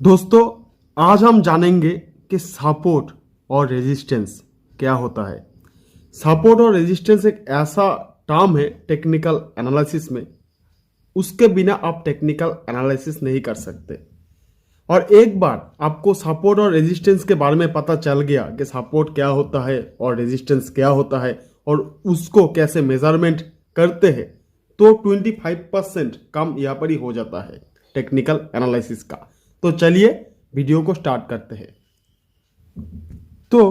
दोस्तों, आज हम जानेंगे कि सपोर्ट और रेजिस्टेंस क्या होता है। सपोर्ट और रेजिस्टेंस एक ऐसा टर्म है टेक्निकल एनालिसिस में, उसके बिना आप टेक्निकल एनालिसिस नहीं कर सकते। और एक बार आपको सपोर्ट और रेजिस्टेंस के बारे में पता चल गया कि सपोर्ट क्या होता है और रेजिस्टेंस क्या होता है और उसको कैसे मेजरमेंट करते हैं, तो 25% काम यहाँ पर ही हो जाता है टेक्निकल एनालिसिस का। तो चलिए वीडियो को स्टार्ट करते हैं। तो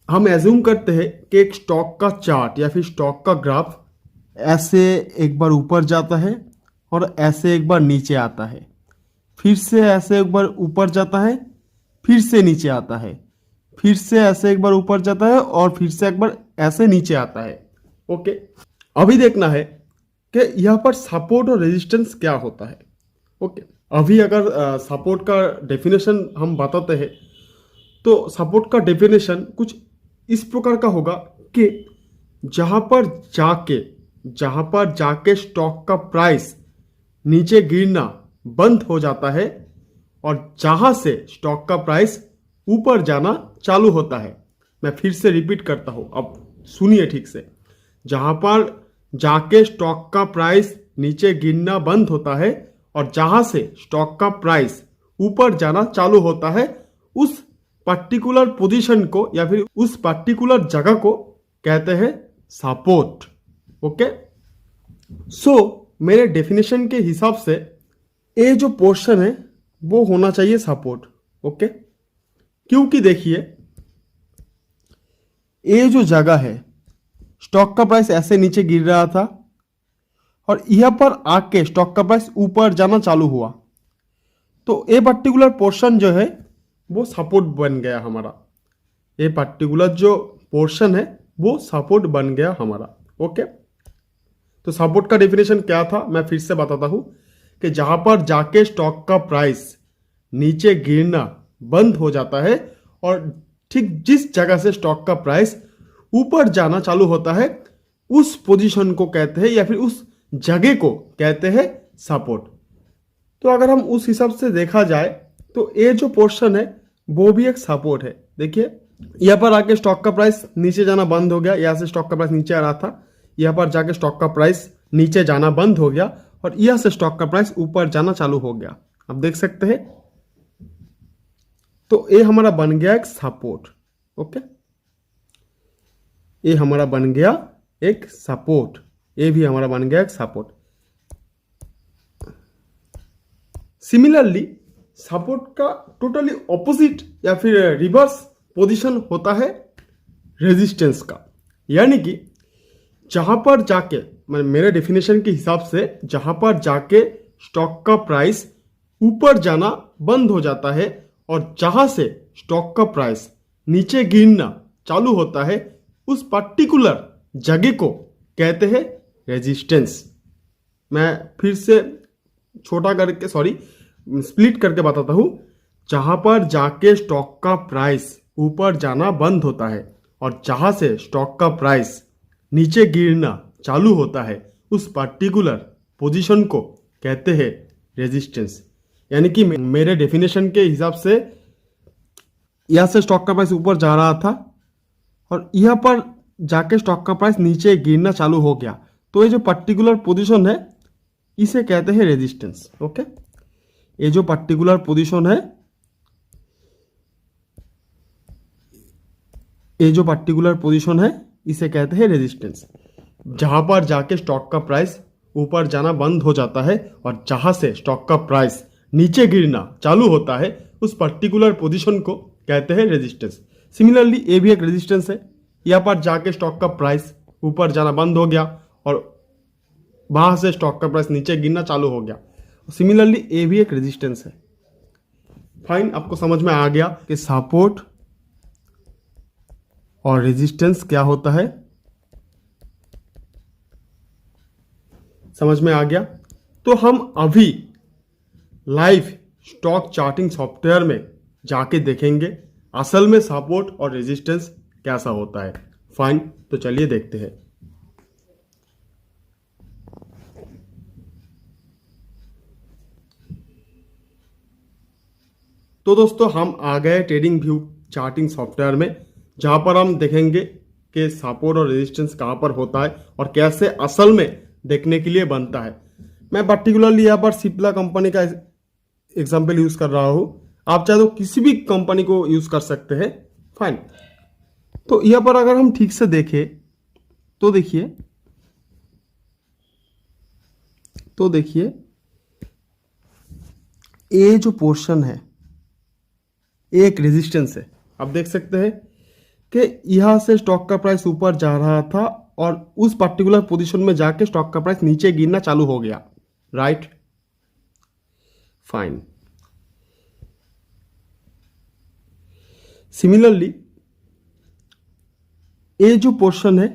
हम एज्यूम करते हैं कि एक स्टॉक का चार्ट या फिर स्टॉक का ग्राफ ऐसे एक बार ऊपर जाता है और ऐसे एक बार नीचे आता है, फिर से ऐसे एक बार ऊपर जाता है, फिर से नीचे आता है, फिर से ऐसे एक बार ऊपर जाता है और फिर से एक बार ऐसे नीचे आता है। ओके, अभी देखना है कि यहाँ पर सपोर्ट और रेजिस्टेंस क्या होता है। ओके, अभी अगर सपोर्ट का डेफिनेशन हम बताते हैं तो सपोर्ट का डेफिनेशन कुछ इस प्रकार का होगा कि जहां पर जाके स्टॉक का प्राइस नीचे गिरना बंद हो जाता है और जहां से स्टॉक का प्राइस ऊपर जाना चालू होता है। मैं फिर से रिपीट करता हूं, अब सुनिए ठीक से। जहां पर जाके स्टॉक का प्राइस नीचे गिरना बंद होता है और जहां से स्टॉक का प्राइस ऊपर जाना चालू होता है, उस पर्टिकुलर पोजीशन को या फिर उस पर्टिकुलर जगह को कहते हैं सपोर्ट। ओके, सो मेरे डेफिनेशन के हिसाब से ये जो पोर्शन है वो होना चाहिए सपोर्ट। ओके, क्योंकि देखिए ये जो जगह है, स्टॉक का प्राइस ऐसे नीचे गिर रहा था और यहां पर आके स्टॉक का प्राइस ऊपर जाना चालू हुआ, तो ये पर्टिकुलर पोर्शन जो है वो सपोर्ट बन गया हमारा। ये पर्टिकुलर जो पोर्शन है वो सपोर्ट बन गया हमारा। ओके, तो सपोर्ट का डेफिनेशन क्या था मैं फिर से बताता हूं कि जहां पर जाके स्टॉक का प्राइस नीचे गिरना बंद हो जाता है और ठीक जिस जगह से स्टॉक का प्राइस ऊपर जाना चालू होता है, उस पोजीशन को कहते हैं या फिर उस जगह को कहते हैं सपोर्ट। तो अगर हम उस हिसाब से देखा जाए तो ये जो पोर्शन है वो भी एक सपोर्ट है। देखिए, यहाँ पर आके स्टॉक का प्राइस नीचे जाना बंद हो गया, यहाँ से स्टॉक का प्राइस नीचे आ रहा था, यहाँ पर जाके स्टॉक का प्राइस नीचे जाना बंद हो गया और यहाँ से स्टॉक का प्राइस ऊपर जाना चालू हो गया। आप देख सकते हैं, तो ये हमारा बन गया एक सपोर्ट। ओके, ये हमारा बन गया एक सपोर्ट, ये भी हमारा बन गया एक सपोर्ट। सिमिलरली सपोर्ट का टोटली ऑपोजिट या फिर रिवर्स पोजीशन होता है रेजिस्टेंस का। यानी कि जहां पर जाके मेरे डेफिनेशन के हिसाब से जहां पर जाके स्टॉक का प्राइस ऊपर जाना बंद हो जाता है और जहां से स्टॉक का प्राइस नीचे गिरना चालू होता है, उस पर्टिकुलर जगह को कहते हैं रेजिस्टेंस। मैं फिर से छोटा करके स्प्लिट करके बताता हूं। जहां पर जाके स्टॉक का प्राइस ऊपर जाना बंद होता है और जहां से स्टॉक का प्राइस नीचे गिरना चालू होता है, उस पर्टिकुलर पोजीशन को कहते हैं रेजिस्टेंस। यानी कि मेरे डेफिनेशन के हिसाब से यहां से स्टॉक का प्राइस ऊपर जा रहा था और यहां पर जाके स्टॉक का प्राइस नीचे गिरना चालू हो गया, तो ये जो पर्टिकुलर पोजीशन है इसे कहते हैं रेजिस्टेंस। ओके, ये जो पर्टिकुलर पोजीशन है, ये जो पर्टिकुलर पोजीशन है इसे कहते हैं रेजिस्टेंस। जहां पर जाके स्टॉक का प्राइस ऊपर जाना बंद हो जाता है और जहां से स्टॉक का प्राइस नीचे गिरना चालू होता है, उस पर्टिकुलर पोजीशन को कहते हैं रेजिस्टेंस। सिमिलरली ये भी एक रेजिस्टेंस है। यहाँ पर जाके स्टॉक का प्राइस ऊपर जाना बंद हो गया और वहां से स्टॉक का प्राइस नीचे गिरना चालू हो गया। सिमिलरली ये भी एक रेजिस्टेंस है। फाइन, आपको समझ में आ गया कि सपोर्ट और रेजिस्टेंस क्या होता है। समझ में आ गया। तो हम अभी लाइव स्टॉक चार्टिंग सॉफ्टवेयर में जाके देखेंगे असल में सपोर्ट और रेजिस्टेंस कैसा होता है। फाइन, तो चलिए देखते हैं। तो दोस्तों हम आ गए ट्रेडिंग व्यू चार्टिंग सॉफ्टवेयर में, जहां पर हम देखेंगे कि सपोर्ट और रेजिस्टेंस कहां पर होता है और कैसे असल में देखने के लिए बनता है। मैं पर्टिकुलरली यहाँ पर सिप्ला कंपनी का एग्जाम्पल यूज कर रहा हूं, आप चाहे तो किसी भी कंपनी को यूज कर सकते हैं। फाइन। तो यहाँ पर अगर हम ठीक से देखें तो देखिए ये जो पोर्शन है एक रेजिस्टेंस है। आप देख सकते हैं कि यहां से स्टॉक का प्राइस ऊपर जा रहा था और उस पर्टिकुलर पोजीशन में जाके स्टॉक का प्राइस नीचे गिरना चालू हो गया, राइट। फाइन। सिमिलरली ये जो पोर्शन है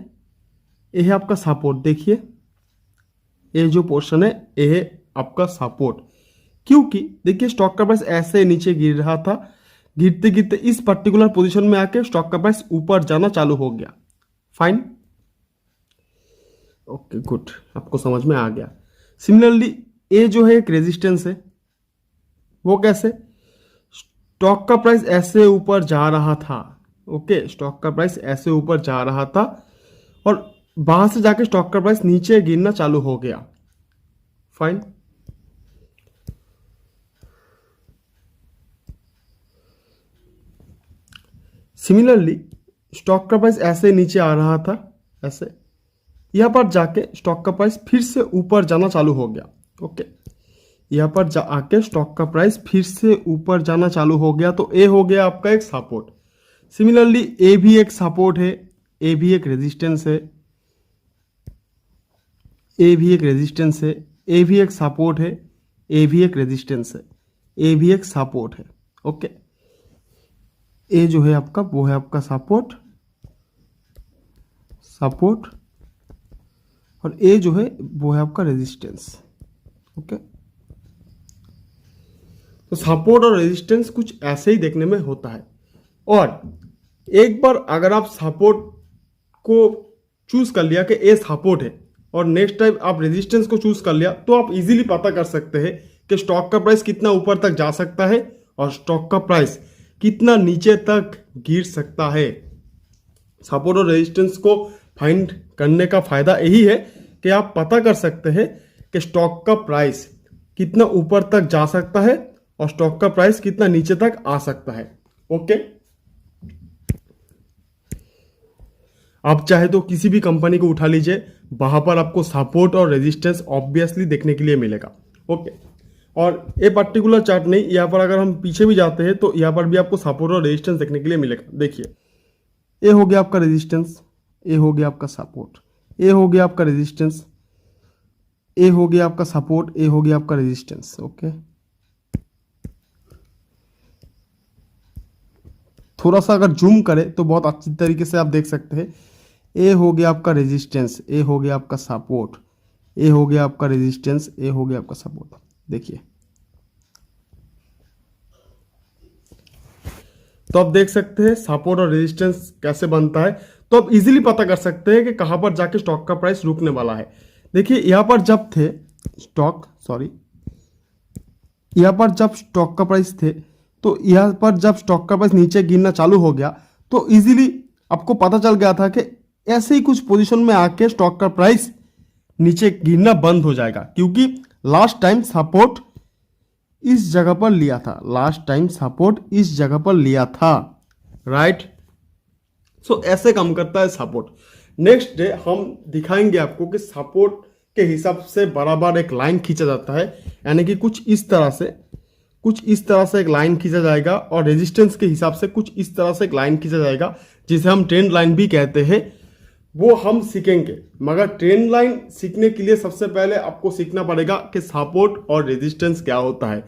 ये है आपका सपोर्ट। देखिए ये जो पोर्शन है ये है आपका सपोर्ट, क्योंकि देखिए स्टॉक का प्राइस ऐसे नीचे गिर रहा था, गिरते गिरते इस पर्टिकुलर पोजीशन में आके स्टॉक का प्राइस ऊपर जाना चालू हो गया। फाइन, ओके गुड, आपको समझ में आ गया। सिमिलरली ये जो है एक रेजिस्टेंस है, वो कैसे, स्टॉक का प्राइस ऐसे ऊपर जा रहा था, ओके स्टॉक का प्राइस ऐसे ऊपर जा रहा था और वहां से जाके स्टॉक का प्राइस नीचे गिरना चालू हो गया। फाइन। सिमिलरली स्टॉक का प्राइस ऐसे नीचे आ रहा था, ऐसे यहां पर जाके स्टॉक का प्राइस फिर से ऊपर जाना चालू हो गया। ओके यहां पर आके स्टॉक का प्राइस फिर से ऊपर जाना चालू हो गया, तो ए हो गया आपका एक सपोर्ट। सिमिलरली ए भी एक सपोर्ट है, ए भी एक रेजिस्टेंस है, ए भी एक रेजिस्टेंस है, ए भी एक सपोर्ट है, ए भी एक रेजिस्टेंस है, ए भी एक सपोर्ट है। ओके ए जो है आपका वो है आपका सपोर्ट और ए जो है वो है आपका रेजिस्टेंस। ओके तो सपोर्ट और रेजिस्टेंस कुछ ऐसे ही देखने में होता है। और एक बार अगर आप सपोर्ट को चूज कर लिया कि ए सपोर्ट है और नेक्स्ट टाइम आप रेजिस्टेंस को चूज कर लिया, तो आप इजीली पता कर सकते हैं कि स्टॉक का प्राइस कितना ऊपर तक जा सकता है और स्टॉक का प्राइस कितना नीचे तक गिर सकता है। सपोर्ट और रेजिस्टेंस को फाइंड करने का फायदा यही है कि आप पता कर सकते हैं कि स्टॉक का प्राइस कितना ऊपर तक जा सकता है और स्टॉक का प्राइस कितना नीचे तक आ सकता है। ओके आप चाहे तो किसी भी कंपनी को उठा लीजिए, वहां पर आपको सपोर्ट और रेजिस्टेंस ऑब्वियसली देखने के लिए मिलेगा। ओके और ये पर्टिकुलर चार्ट नहीं, यहाँ पर अगर हम पीछे भी जाते हैं तो यहाँ पर भी आपको सपोर्ट और रेजिस्टेंस देखने के लिए मिलेगा। देखिए ये हो गया आपका रेजिस्टेंस, ये हो गया आपका सपोर्ट, ये हो गया आपका रेजिस्टेंस, ये हो गया आपका सपोर्ट, ये हो गया आपका रेजिस्टेंस। ओके थोड़ा सा अगर जूम करें तो बहुत अच्छी तरीके से आप देख सकते हैं, ए हो गया आपका रेजिस्टेंस, ए हो गया आपका सपोर्ट, ए हो गया आपका रेजिस्टेंस, ए हो गया आपका सपोर्ट। देखिए तो आप देख सकते हैं सपोर्ट और रेजिस्टेंस कैसे बनता है, तो आप इजीली पता कर सकते हैं कि कहां पर जाके स्टॉक का प्राइस रुकने वाला है। देखिए यहां पर जब थे यहां पर जब स्टॉक का प्राइस थे, तो यहां पर जब स्टॉक का प्राइस नीचे गिरना चालू हो गया तो इजीली आपको पता चल गया था कि ऐसे ही कुछ पोजीशन में आके स्टॉक का प्राइस नीचे गिरना बंद हो जाएगा, क्योंकि लास्ट टाइम सपोर्ट इस जगह पर लिया था, लास्ट टाइम सपोर्ट इस जगह पर लिया था, राइट। सो ऐसे काम करता है सपोर्ट। नेक्स्ट डे हम दिखाएंगे आपको कि सपोर्ट के हिसाब से बराबर एक लाइन खींचा जाता है, यानी कि कुछ इस तरह से एक लाइन खींचा जाएगा और रेजिस्टेंस के हिसाब से कुछ इस तरह से एक लाइन खींचा जाएगा, जिसे हम ट्रेंड लाइन भी कहते हैं। वो हम सीखेंगे, मगर ट्रेंड लाइन सीखने के लिए सबसे पहले आपको सीखना पड़ेगा कि सपोर्ट और रेजिस्टेंस क्या होता है।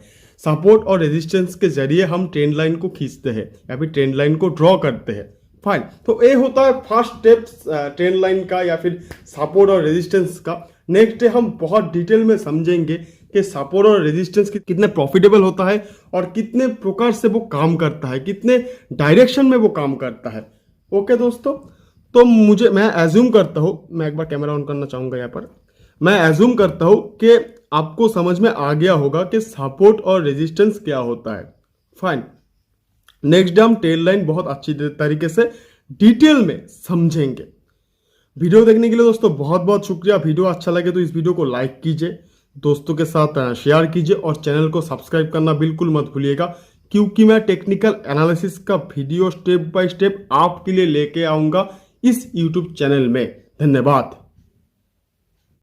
सपोर्ट और रेजिस्टेंस के जरिए हम ट्रेंड लाइन को खींचते हैं या फिर ट्रेंड लाइन को ड्रॉ करते हैं। फाइन, तो ये होता है फर्स्ट स्टेप ट्रेंड लाइन का या फिर सपोर्ट और रेजिस्टेंस का। नेक्स्ट डे हम बहुत डिटेल में समझेंगे कि सपोर्ट और रेजिस्टेंस कितने प्रॉफिटेबल होता है और कितने प्रकार से वो काम करता है, कितने डायरेक्शन में वो काम करता है। ओके दोस्तों, तो मैं एज्यूम करता हूँ, मैं एक बार कैमरा ऑन करना चाहूंगा यहाँ पर, मैं एज्यूम करता हूँ कि आपको समझ में आ गया होगा कि सपोर्ट और रेजिस्टेंस क्या होता है। फाइन, नेक्स्ट डे हम टेल लाइन बहुत अच्छी तरीके से डिटेल में समझेंगे। वीडियो देखने के लिए दोस्तों बहुत बहुत शुक्रिया। वीडियो अच्छा लगे तो इस वीडियो को लाइक कीजिए, दोस्तों के साथ शेयर कीजिए और चैनल को सब्सक्राइब करना बिल्कुल मत भूलिएगा, क्योंकि मैं टेक्निकल एनालिसिस का वीडियो स्टेप बाय स्टेप आपके लिए लेके आऊंगा इस यूट्यूब चैनल में। धन्यवाद।